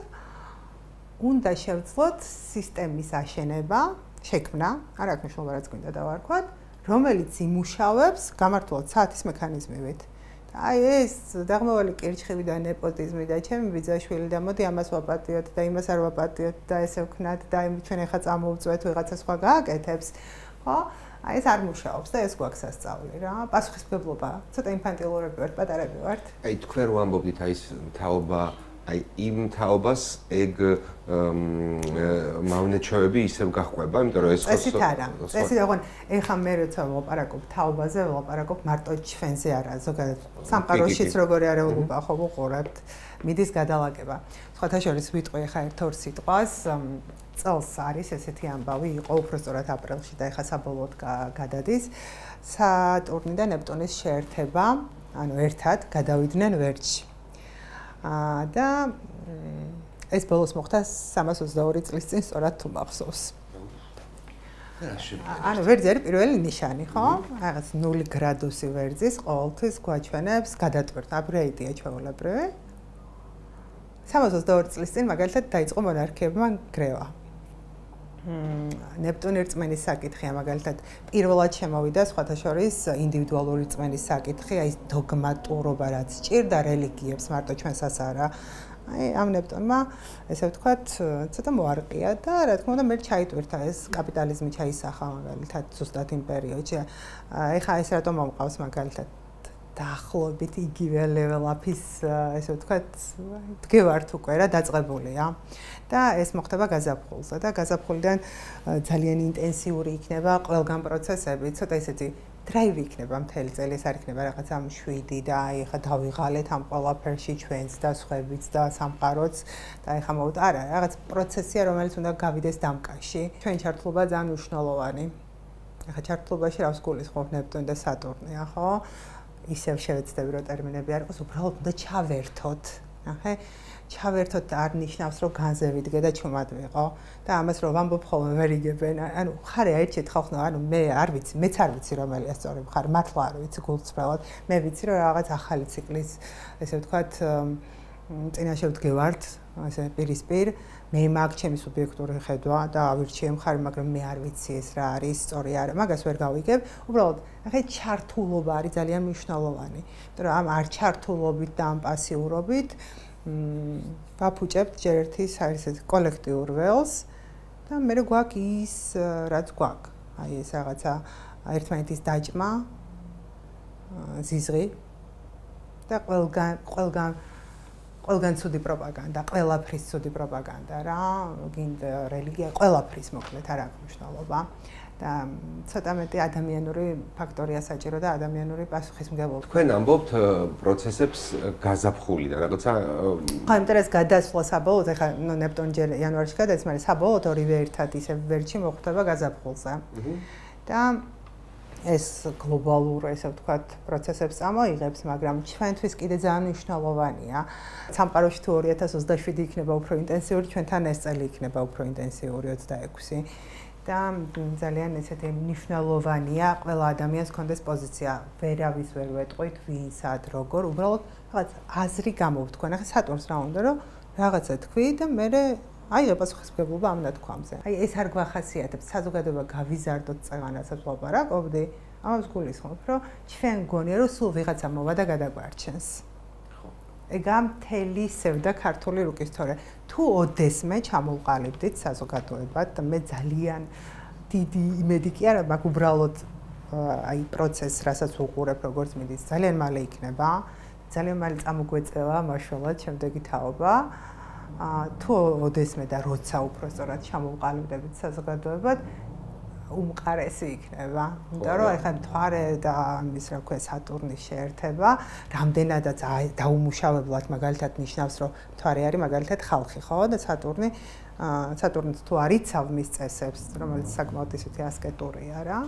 უნდა შევძლოთ სისტემის აშენება, შექმნა, არ აქვს მნიშვნელობა რაც გვინდა დავარქვათ, რომელიც იმუშავებს გამართულად საათის მექანიზმივით. აი ეს დაღმავალი კირჩხიბი და ნეპოტიზმი და ჩემი ბიძაშვილი და მოდი ამას ვაპატიოთ და იმას არ ვაპატიოთ და ესე ვქნათ და ჩვენ ახლა წამოვწვეთ ვიღაცა სხვა გააკეთებს ხო აი ეს არ მუშაობს და ეს გვაქვს სასწაული რა პასუხისმგებლობა ცოტა ინფანტილურები ვართ პატარები ვართ აი თქვენ რო ამბობდით აი ეს თაობა აი იმ თაობას ეგ მავნეჩვევები ისევ გახვება, იმიტომ რომ ეს ესეთ არა. ესეთ ოღონ ეხა მე როცა ვლაპარაკობ თაობაზე, ვლაპარაკობ მარტო ჩვენზე არა, ზოგადად სამყაროშიც როგორი არეულობა ხო ვუყურებთ, მიდის გადალაგება. სხვათა შორის ვიტყვი ეხა ერთ-ორ სიტყვას, წელს არის ესეთი ამბავი, იყო უბრალოდ აპრილში და ეხა საბოლოოდ გადადის. სატურნი და ნეპტუნის შეერთება, ანუ ერთად გადავიდნენ ვერტში. და ეს ბოლოს მოხდა 322 წლის წინ სწორად თუ მახსოვს. ანუ ვერძი არის პირველი ნიშანი, ხო? რაღაც 0 გრადუსი ვერძის ყოველთვის გვაჩვენებს გადატვირთ, აპგრეიდია ჩვეულებრივი. 322 წლის წინ მაგალითად დაიწყო მონარქიებმა გრევა. ნეპტუნი რწმენის საკითხია მაგალითად პირველად შემოვიდა სხვათა შორის ინდივიდუალური რწმენის საკითხი, აი დოგმატურობა რაც ჭირდა რელიგიებს მარტო ჩვენსაც არა. აი ამ ნეპტუნმა ესე ვთქვათ ცოტა მოარყია და რა თქმა უნდა მე ჩაიტვირთა ეს კაპიტალიზმი ჩაისახა მაგალითად ზუსტად იმ პერიოდში. ეხა ეს რატომ მომყავს მაგალითად დაახლოებით იგივე level-up-ის ესე ვთქვათ დგევართ უკვე რა დაწყებულია და ეს მოხდება გაზაფხულზე და გაზაფხულიდან ძალიან ინტენსიური იქნება ყველგან პროცესები ცოტა ისეთი დრაივი იქნება მთელი წელი ეს არ იქნება რაღაცა 7 და აი ხა დავიღალეთ ამ ყველაფერში ჩვენც და სხვაებიც და სამყაროც და აი ხა მოვთ არა რაღაც პროცესია რომელიც უნდა გავიდეს დამკაში ჩვენ ჩართულობა ძალიან მნიშვნელოვანი ახლა ჩართულობაში რავს გულისხმობ ნეპტუნი და სატურნია ხო ისევ შევეცდები რომ ტერმინები არ იყოს უბრალოდ უნდა ჩავერთოთ ახე ჩავერთოთ არ ნიშნავს რომ განზე ვიდგე და ჩუმად ვიყო და ამას რომ ვამბობ ხოლმე ვერ იგებენ ანუ ხარ აერჩეთ ხალხო ანუ მე არ ვიცი მეც არ ვიცი რომელია სწორი ხარ მართლა არ ვიცი გულწრფელად მე ვიცი რომ რაღაც ახალი ციკლის ესე ვთქვათ წინაშე ვდგევართ ესე პირისპირ მე მაგ ჩემი სუბიექტური ხედვა და ავირჩიე მხარი მაგრამ მე არ ვიცი ეს რა არის სწორი არა მაგას ვერ გავიგებ უბრალოდ ახლა ჩართულობა არის ძალიან მნიშვნელოვანი იმიტომ რომ ამ არ ჩართულობით და ამ პასიურობით ვაფუჭებთ ჯერ ერთის ესეთ კოლექტიურ ველს და მე გვაქვს ის რაც გვაქვს აი ეს რაღაცა ერთმანეთის დაჭმა ზიზღი და ყველგან ცუდი პროპაგანდა, ყველაფრის ცუდი პროპაგანდა რა, გინდა რელიგია, ყველაფრის მოკლედ არ აქვს მნიშვნელობა და ცოტა მეტი ადამიანური ფაქტორია საჭირო და ადამიანური პასუხისმგებლობა. თქვენ ამბობთ პროცესებს გაზაფხული და რაღაცა ხო, იმიტომ ეს გადასვლა საბოლოოდ ეხლა ნეპტუნი ჯერ იანვარში გადადის, მაგრამ საბოლოოდ ორივე ერთად ისე ვერჩი მოხვდება გაზაფხულზე. და ეს გლობალურ ესე ვთქვათ პროცესებს წამოიღებს, მაგრამ ჩვენთვის კიდე ძალიან მნიშვნელოვანია. სამყაროში თუ 2027 იქნება უფრო ინტენსიური, ჩვენთან ეს წელი იქნება უფრო ინტენსიური 26. და ძალიან ესეთი მნიშვნელოვანია ყველა ადამიანს კონდეს პოზიცია. ვერავის ვერ ვეტყვით, ვინ სად როგორ, უბრალოდ რაღაც აზრი გამოვთქვენ. ახლა სატურნს რა უნდა რომ რაღაცა თქვი და მე აიღე პასუხისმგებლობა ამ ნათქვამზე. აი ეს არ გვახასიათებს საზოგადოება გავიზარდოთ წევანასაც ვლაპარაკობდი, ამას გულისხმობ, რომ ჩვენ გონია რომ სულ ვიღაცა მოვა და გადაგვარჩენს. ხო. ეგა მთელი სევდა ქართული რუკის თორე თუ ოდესმე ჩამოვყალიბდით საზოგადოებად და მე ძალიან დიდი იმედი კი არა, მაგ უბრალოდ აი პროცესს რასაც უყურებ როგორც მიდის, ძალიან მალე იქნება, ძალიან მალე წამოგვეწევა მაშველად შემდეგი თაობა. თუ ოდესმე და როცა უფრო სწორად ჩამოვყალიბდებით საზოგადოებად უმყარესი იქნება. იმიტომ რომ ეხლა მთვარე და ამის რა ქვია სატურნის შეერთება რამდენადაც დაუმუშავებლად მაგალითად ნიშნავს რომ მთვარე არის მაგალითად ხალხი ხო და სატურნიც თუ არ იცავ მის წესებს რომელიც საკმაოდ ისეთი ასკეტურია რა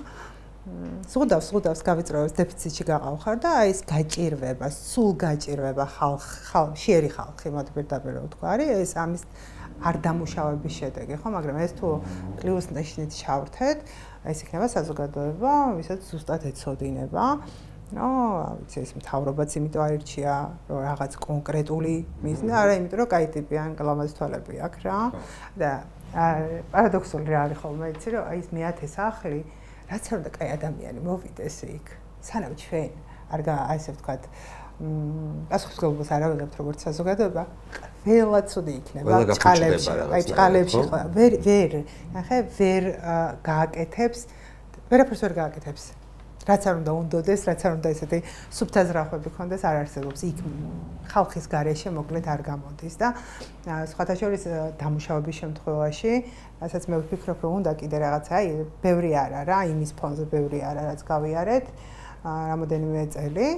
ზღუდავს გავიწროებს დეფიციტში გაყავხარ და აი ეს გაჭირვება, სულ გაჭირვება ხალხი მოდი პირდაპირ ვთქვა არის ეს ამის არ დამუშავების შედეგი ხო მაგრამ ეს თუ პლუს ნიშნით ჩავრთეთ ეს იქნება საზოგადოება ვისაც ზუსტად ეცოდინება ვიცი ეს მთავრობაც იმიტომ აირჩია რომ რაღაც კონკრეტული მიზნი არა იმიტომ რომ კაი ტიპიან კლამაზ თვალები აქვს რა და პარადოქსული რა არის ხოლმე იცი რომ აი ეს მეათე სახლი რაც არ უნდა კაი ადამიანი მოვიდეს იქ სანამ ჩვენ არ ასე ვთქვათ პასუხისმგებლობას არ ავიღებთ როგორც საზოგადოება ყველა ცუდი იქნება ჭყალებში ვერ გააკეთებს ვერაფერს ვერ გააკეთებს რაც არ უნდა უნდოდეს რაც არ უნდა ესეთი სუბთაზრახვები ქონდეს არ არსებობს იქ ხალხის გარეშე მოკლედ არ გამოდის და სხვათა შორის დამუშავების შემთხვევაში რასაც მე ვფიქრობ რომ უნდა კიდე რაღაცა აი ბევრი არა რა იმის ფონზე ბევრი არა რაც გავიარეთ რამოდენიმე წელი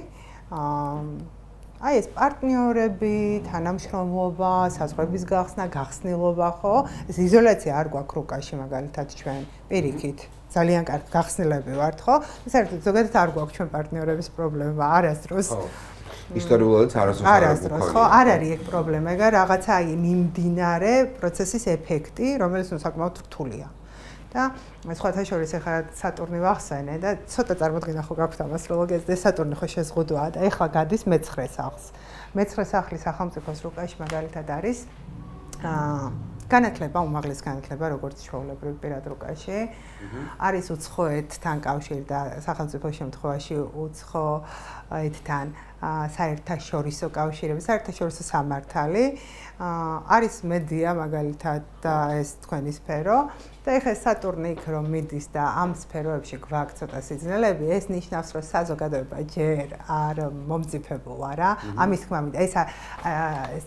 აი ეს პარტნიორები, თანამშრომლობა, საზღვრების გახსნა, გახსნილობა ხო? ეს იზოლაცია არ გვაქვს რუკაში მაგალითად ჩვენ პირიქით. ძალიან კარგი გახსნილები ვართ ხო? საერთოდ ზოგადად არ გვაქვს ჩვენ პარტნიორების პრობლემა არასდროს. ხო. ისტორიულადაც არასდროს ხო? არ არის ეგ პრობლემა, ეგ რაღაცა აი მიმდინარე პროცესის ეფექტი, რომელიც საკმაოდ რთულია. და სხვათა შორის ახლა სატურნი ვახსენე და ცოტა წარმოდგენა ხო გაქვთ ამ ასტროლოგიაზე და სატურნი ხო შეზღუდვაა და ახლა გადის მე-9 სახლს. მე-9 სახლი სახელმწიფოს რუკაში მაგალითად არის განათლება, უმაღლესი განათლება როგორც ჩვეულებრივ პირად რუკაში. არის უცხოეთთან კავშირი და სახელმწიფოს შემთხვევაში უცხოეთთან საერთაშორისო კავშირები, საერთაშორისო სამართალი. არის მედია მაგალითად და ეს თქვენი სფერო და ეხლა სატურნი იქ რომ მიდის და ამ სფეროებში გვაქვს ცოტა სიძნელები, ეს ნიშნავს რომ საზოგადოება ჯერ არ მომწიფებულა რა. ამის თქმა მინდა, ეს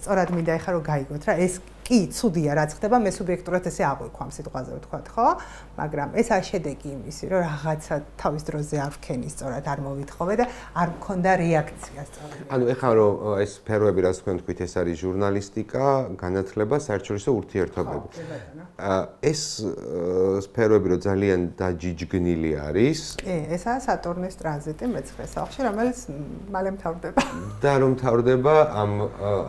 სწორად მინდა ეხლა რომ გაიგოთ რა, ეს კი, ცუდია რაც ხდება, მე სუბიექტურად ესე აღვიქვამ სიტყვაზე ვთქვათ, ხო? მაგრამ ეს არ შედეგი იმისი, რომ რაღაცა თავის დროზე არ ვქენი სწორად, არ მოვითხოვე და არ მქონდა რეაქცია სწორად. ანუ ეხლა რომ ეს სფეროები, რაც თქვენ თქვით, ეს არის ჟურნალისტიკა, განათლება, საერთაშორისო ურთიერთობები. ეს სფეროები რომ ძალიან დაჯიჯგნილი არის. კი, ესაა სატურნის ტრანზიტი მე-9 სახლში, რომელიც მალე მთავრდება. და რომ მთავრდება ამ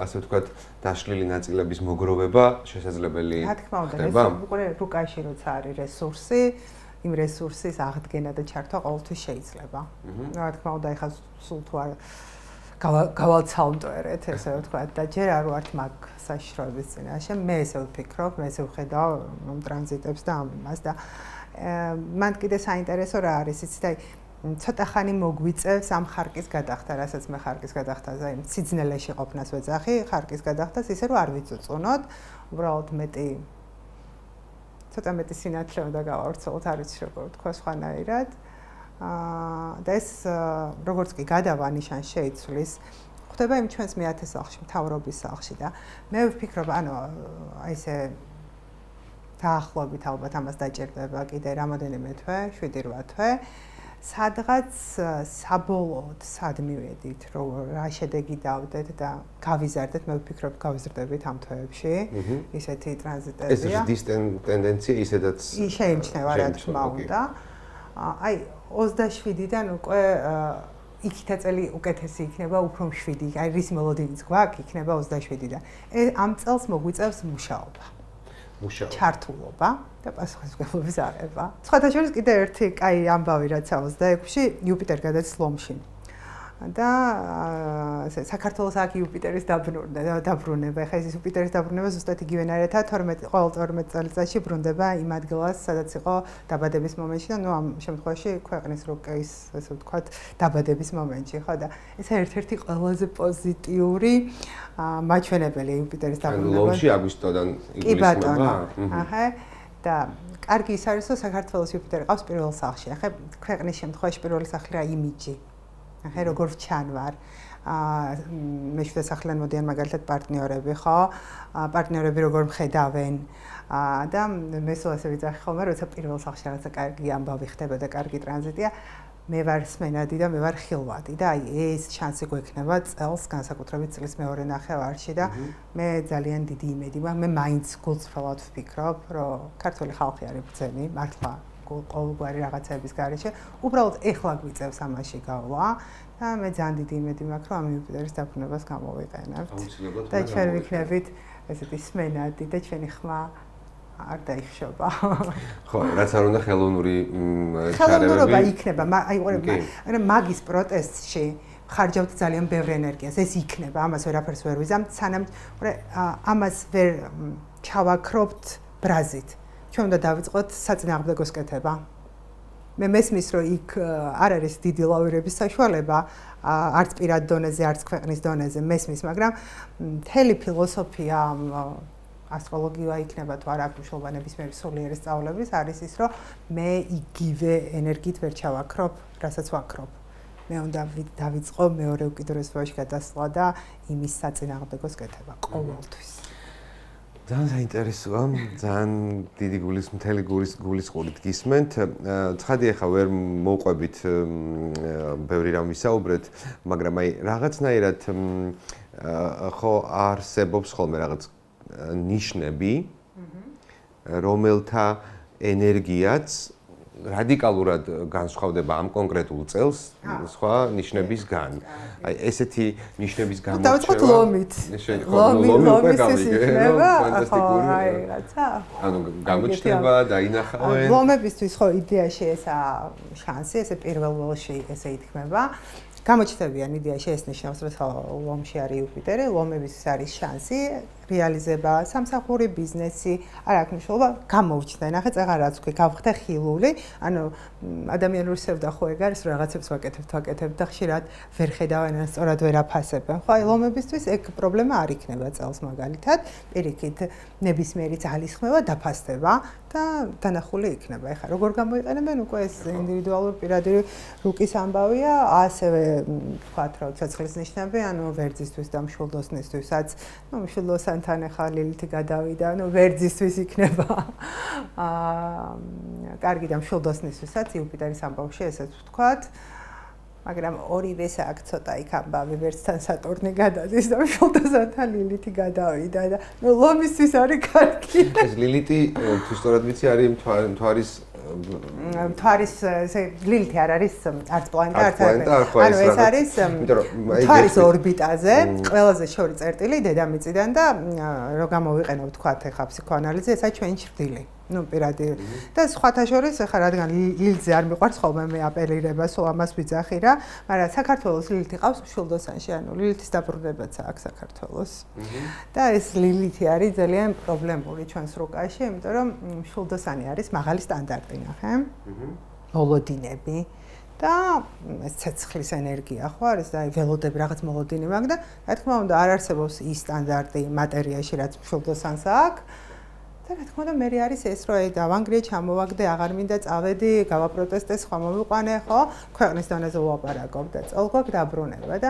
ასე ვთქვათ, დაშლილი ნაწილების მოგროვება შესაძლებელი ხდება. რა თქმა უნდა, უყურე რუკაში როცა არის რესურსი, იმ რესურსის აღდგენა და ჩართვა ყოველთვის შეიძლება. რა თქმა უნდა, ეხლა სულ თუ არ გავალცალმტვერეთ, ესე ვთქვათ, და ჯერ არ ვართ მაგ საშიშროების წინაშე, მე ესე ვფიქრობ, მე ესე ვხედავ ამ ტრანზიტებს და ამ იმას და მან კიდე საინტერესო რა არის, იცით, აი ცოტა ხანი მოგვიწევს ამ ხარკის გადახდა, რასაც მე ხარკის გადახდაზე აი სიძნელეში ყოფნას ვეძახი, ხარკის გადახდას ისე რომ არ ვიწუწუნოთ, უბრალოდ ცოტა მეტი სინათლე უნდა გავავრცელოთ, არ ვიცი როგორ ვთქვა სხვანაირად. და ეს როგორც კი გადავა ნიშანს შეიცვლის, ხდება იმ ჩვენს მე-10 სახლში, მთავრობის სახლში და მე ვფიქრობ, ანუ აი ესე დაახლოებით ალბათ ამას დაჭირდება კიდე რამოდენიმე თვე, 7-8 თვე. სადღაც საბოლოოდ სად მივედით, რომ რა შედეგი დავდეთ და გავიზარდეთ, მე ვფიქრობ, გავიზრდებით ამ თვეებში. ისეთი ტრანზიტებია. ეს ტენდენცია ისედაც შეიმჩნევა, რა თქმა უნდა. აი 27-დან უკვე იქითა წელი უკეთესი იქნება, უფრო მშვიდი. აი რის მელოდინიც გვაქვს, იქნება 27-დან. ამ წელს მოგვიწევს მუშაობა. ჩართულობა და პასუხისმგებლობის აღება. სხვათა შორის კიდე ერთი კაი ამბავი რაც 26-ში იუპიტერ გადადის ლომში. და საქართველოს აქ იუპიტერის დაბრუნება. ეხლა ეს იუპიტერის დაბრუნება ზუსტად იგივენაირად ყოველ 12 წელიწადში ბრუნდება იმ ადგილას, სადაც იყო დაბადების მომენტში და ამ შემთხვევაში ქვეყნის რუკის, ესე ვთქვათ, დაბადების მომენტში, ხო და ეს ერთ-ერთი ყველაზე პოზიტიური მაჩვენებელი იუპიტერის დაბრუნება. ლომში აგვისტოდან იგულისხმება. აჰა. და კარგი ის არის, რომ საქართველოს იუპიტერი ყავს პირველ სახლში. ახლა ქვეყნის შემთხვევაში პირველი სახლი რა იმიჯი. ახლა როგორ ვჩანვარ. მე-7 სახლიდან მოდიან მაგალითად პარტნიორები, ხო? პარტნიორები როგორ მხედავენ. და მე სულ ასე ვიძახი ხოლმე, როცა პირველ სახლში რაღაცა კარგი ამბავი ხდება და კარგი ტრანზიტია, მე ვარ სმენადი და მე ვარ ხილვადი და აი ეს შანსი გვექნება წელს, განსაკუთრებით წლის მეორე ნახევარში და მე ძალიან დიდი იმედი მაქვს, მე მაინც გულწრფელად ვფიქრობ, რომ ქართული ხალხი არის ბრძენი, მართლა ყოველგვარი რაღაცების გარეშე, უბრალოდ ეხლა გვიწევს ამაში გავლა და მე ძალიან დიდი იმედი მაქვს, რომ ამ იუპიტერის დაბრუნებას გამოვიყენებთ და ჩვენ ვიქნებით ესეთი სმენადი და ჩვენი ხმა არ დაიხშობა. ხო, რაც არ უნდა ხელოვნური ხელოვნურობა იქნება, აი ყურე მაგის პროტესტში ხარჯავთ ძალიან ბევრ ენერგიას, ეს იქნება, ამას ვერაფერს ვერ ვიზამთ, სანამ ყურე ამას ვერ ჩავაქრობთ ბრაზით. ჩვენ უნდა დავიწყოთ საწინააღმდეგოს კეთება. მე მესმის, რომ იქ არ არის დიდი ლავირების საშუალება, არც პირად დონეზე, არც ქვეყნის დონეზე მესმის, მაგრამ მთელი ფილოსოფია ასტროლოგია იქნება თუ არა აქვს მნიშვნელობა ნებისმიერი სულიერი სწავლებლის, არის ის, რომ მე იგივე ენერგიით ვერ ჩავაქრობ, რასაც ვაქრობ. მე უნდა დავიწყო მეორე უკიდურესობაში გადასვლა და იმის საწინააღმდეგოს კეთება ყოველთვის. ძალიან საინტერესოა, ძალიან დიდი მთელი გულის ყურით გისმენთ. ცხადია, ხა ვერ მოვყვებით ბევრი რამ ვისაუბრეთ, მაგრამ აი რაღაცნაირად ხო არსებობს ხოლმე რაღაც ნიშნები, რომელთა ენერგიაც რადიკალურად განსხვავდება ამ კონკრეტულ წელს სხვა ნიშნებისგან. აი ესეთი ნიშნების გამოჩენა. დავიწყოთ ლომით. ლომის იქნება, ფანტასტიკური. აი რაცა. ანუ გამოჩნდება, დაინახავენ. ლომებისთვის ხო იდეაში ესა შანსი, ესე პირველ ველში ესე ითქმება. გამოჩნდებიან იდეაში ეს ნიშნავს, რომ ლომში არის იუპიტერი, ლომების არის შანსი, რეალიზება, სამსახური, ბიზნესი, არ აქვს მნიშვნელობა, გამოუჩნდა. ნახე, წაღარ რაც ვქი, გავხდა ხილული, ანუ ადამიანური სევდა ხო ეგ არის, რომ რაღაცებს ვაკეთებ და ხშირად ვერ ხედავენ, სწორად ვერ აფასებენ. ხო, აი ლომებისთვის ეგ პრობლემა არ იქნება წელს მაგალითად, პირიქით ნებისმიერი ძალისხმევა დაფასდება და დანახული იქნება. ეხლა როგორ გამოიყენებენ, უკვე ეს ინდივიდუალური პირადი რუკის ამბავია, ასევე ვთქვათ, რომ ცეცხლის ნიშნები, ანუ ვერძისთვის და მშვილდოსნისთვისაც, მშვილდოსა შულდოსანთან ახლა ლილითი გადავიდა, ვერძისთვის იქნება. კარგი და შულდოსნისთვისაც იუპიტერის ამბავში ესეც ვთქვათ. მაგრამ ორივეს აქ ცოტა იქ ამბავი ვერცთან სატურნი გადადის და შულდოსანთან ლილითი გადავიდა და ლომისთვის არის კარგი. ეს ლილითი თუ სწორად ვიცი არის მთვარის ლილითი არ არის არც პლანეტა არც ანუ ეს არის მთვარის ორბიტაზე ყველაზე შორი წერტილი დედამიწიდან და რო გამოვიყენო ვთქვათ ახლა ფსიქოანალიზი ესა ჩვენი ჭრილი პირადი და სხვათა შორის ახლა რადგან ლილითზე არ მიყვარს ხოლმე მე აპელირება სულ ამას ვიძახი რა მაგრამ საქართველოს ლილითი ყავს შულდოსანში ანუ ლილითის დაბრუნებაც აქვს საქართველოს და ეს ლილითი არის ძალიან პრობლემური ჩვენს რუკაში იმიტომ რომ შულდოსანი არის მაღალი სტანდარტი ნახე მოლოდინები და ეს ცეცხლის ენერგია ხო არის და ველოდები რაღაც მოლოდინი მაქვს და რა თქმა უნდა არ არსებობს ის სტანდარტი მატერიაში რაც შულდოსანს აქვს და რა თქმა უნდა მე არის ეს რომ აი დავანგრიე ჩამოვაგდე აღარ მინდა წავედი გავაპროტესტე სხვა მოვიყვანე ხო ქვეყნის დონეზე ვლაპარაკობ და წელ გვაქვს დაბრუნება და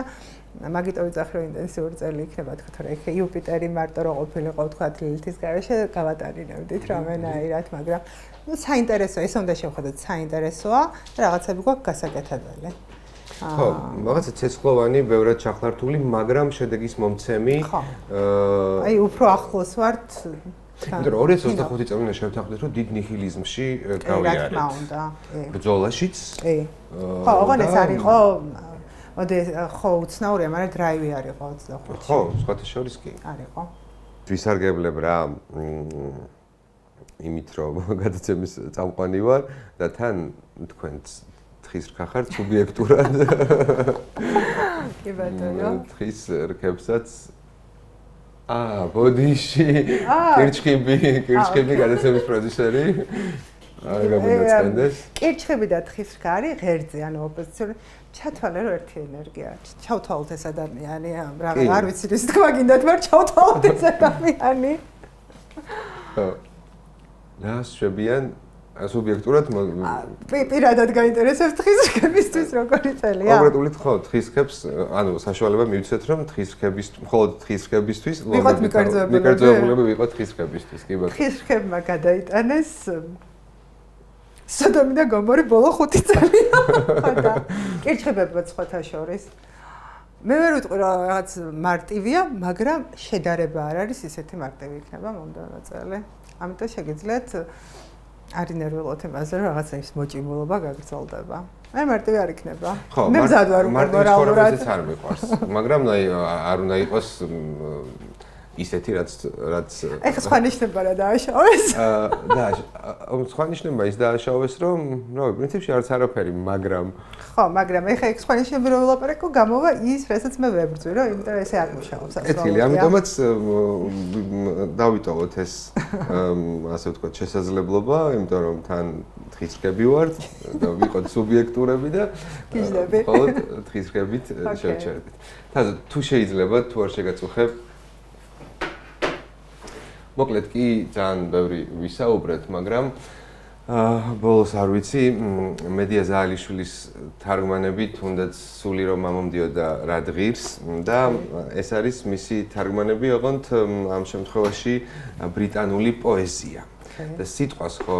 მაგიტო ვიძახი რომ ინტენსიური წელი იქნება თქვა რომ ეხა იუპიტერი მარტო რო ყოფილიყო თქვა ლილითის გარეშე გავატარინებდით რამენაირად მაგრამ საინტერესოა ეს უნდა შევხედოთ საინტერესოა და რაღაცები გვაქვს გასაკეთებელი ხო, რაღაცა ცეცხლოვანი, ბევრად ჩახლართული, მაგრამ შედეგის მომცემი. ხო. აი უფრო ახლოს ვართ იმიტომ რომ 2025 წელი უნდა შევთანხმდეთ რომ დიდ ნიჰილიზმში გავიარეთ. რა თქმა უნდა. ბრძოლაშიც. კი. ხო, ოღონდ ეს არის ხო ხო უცნაურია, მაგრამ დრაივი არისო 25-ში. ხო, სხვათა შორის კი. არისო. ვისარგებლებ რა იმით რომ გადაცემის წამყვანი ვარ და თან თქვენც თხის რქა ხართ სუბიექტურად. კი ბატონო. თხის რქებსაც ბოდიში კირჩხიბი გადაცემის პროდიუსერი გამოდაწყენდეს. კირჩხიბი და თხის რქა არის ღერძი, ანუ ოპოზიციური ჩათვალე რომ ერთი ენერგია. ჩავთვალოთ ეს ადამიანი, არ ვიცი ის თქვა გინდათ, მაგრამ ჩავთვალოთ ეს ადამიანი. ხო. ნასშვებიან სუბიექტურად პირადად გაინტერესებს თხის რქებისთვის როგორი წელია? კონკრეტულად ხო, თხის რქებს, ანუ საშუალება მივცეთ რომ თხის რქების, მხოლოდ თხის რქებისთვის, მიკერძოებულები ვიყოთ თხის რქებისთვის, კი ბატონო. თხის რქებმა გადაიტანეს სოდომი და გომორი ბოლო 5 წელი. და კირჩხიბებმა სხვათა შორის. მე ვერ ვიტყვი რომ რაღაც მარტივია, მაგრამ შედარება არ არის ისეთი მარტივი იქნება მომდევნო წელი. ამიტომ შეგიძლიათ არ ინერვიულოთ იმაზე რომ რაღაცა ის მოჭიმულობა გაგრძელდება. მე მარტივი არ იქნება. მე მზად ვარ მორალურად. არ მიყვარს. მაგრამ არ უნდა იყოს ისეთი რაც ეხა სხვა ნიშნება რა დააშავეს? სხვა ნიშნება ის დააშავეს რომ პრინციპში არც არაფერი, მაგრამ ხო, მაგრამ ეხა იქ სხვა ნიშნები რო ველაპარაკო, გამოვა ის, რასაც მე ვებრძვი, რომ იმიტომ ესე არ მუშაობს ასწავლია. ამიტომაც დავიტოვოთ ეს ასე ვთქვათ შესაძლებლობა, იმიტომ რომ თან თხის რქები ვართ და ვიყოთ სუბიექტურები და მხოლოდ თხის რქებით შევჩერდით. თაზე თუ შეიძლება თუ არ შეგაწუხებ მოკლედ კი ძალიან ბევრი ვისაუბრეთ, მაგრამ ბოლოს არ ვიცი, მედია ზაალიშვილის თარგმანები თუნდაც სული რომ მომდიოდა რა დღირს და ეს არის მისი თარგმანები, ოღონდ ამ შემთხვევაში ბრიტანული პოეზია. და სიტყვას ხო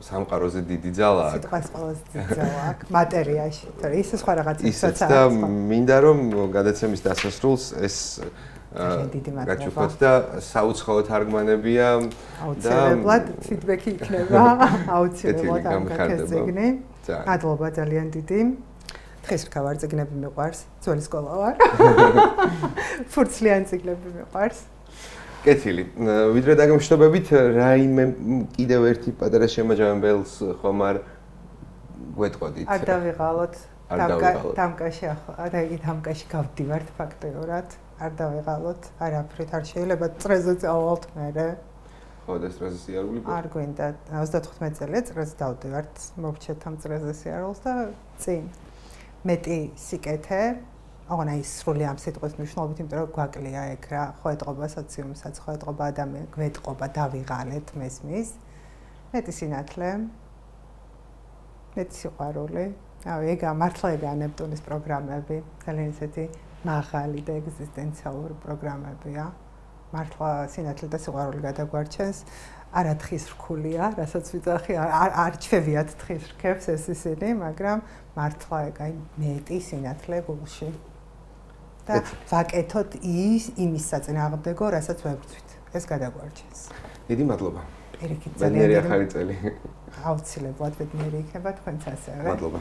სამყაროზე დიდი ძალა აქვს. სიტყვას ყველაზე დიდი ძალა აქვს მატერიაში, თორე ის სხვა რაღაცებსაც აქვს. და მინდა რომ გადაცემის დასასრულს ეს გაჩვენოთ და საუცხოო თარგმანებია და აუცილებლად ფიდბექი იქნება აუცილებლად ამ გაქეზეგნი მადლობა ძალიან დიდი დღეს რქა ვარ წიგნები მიყვარს ძველი სკოლა ვარ ფურცლიანი წიგნები მიყვარს კეთილი ვიდრე დაგემშვიდობებით რაიმე კიდევ ერთი პატარა შემაჯამებელს ხომ არ გვეტყოდით არ დავიღალოთ დამკაში და იგი დამკაში გავდივართ ფაქტიურად არ დავიღალოთ, არაფრით არ შეიძლება წრეზე წავალთ მერე. ხო, და წრეზე სიარული? არ გვინდა, 35 წელია წრეზე დავდივართ, მოვჩეთ ამ წრეზე სიარულს და წინ. მეტი სიკეთე, აღონა ის სრული ამ სიტყვის მნიშვნელობით, იმიტომ რომ გვაკლია ეგ რა, ხო ეტყობა სოციუმსაც, ხო ეტყობა ადამიანი, გვეტყობა დავიღალეთ მესმის. მეტი სინათლე, მეტი სიყვარული. ეგ მართლა ეგა ნეპტუნის პროგრამები, ძალიან ისეთი მაღალი და ეგზისტენციალური პროგრამებია. მართლა სინათლე და სიყვარული გადაგვარჩენს. არა თხის რქულია, რასაც ვიძახი, არ ჩვევიათ თხის რქებს ეს ისინი, მაგრამ მართლა ეგ მეტი სინათლე გულში. და ვაკეთოთ იმის საწინააღმდეგო, რასაც ვებრძვით. ეს გადაგვარჩენს. დიდი მადლობა. პირიქით ბედნიერი ახალი წელი. აუცილებლად ბედნიერი იქნება თქვენც ასევე. მადლობა.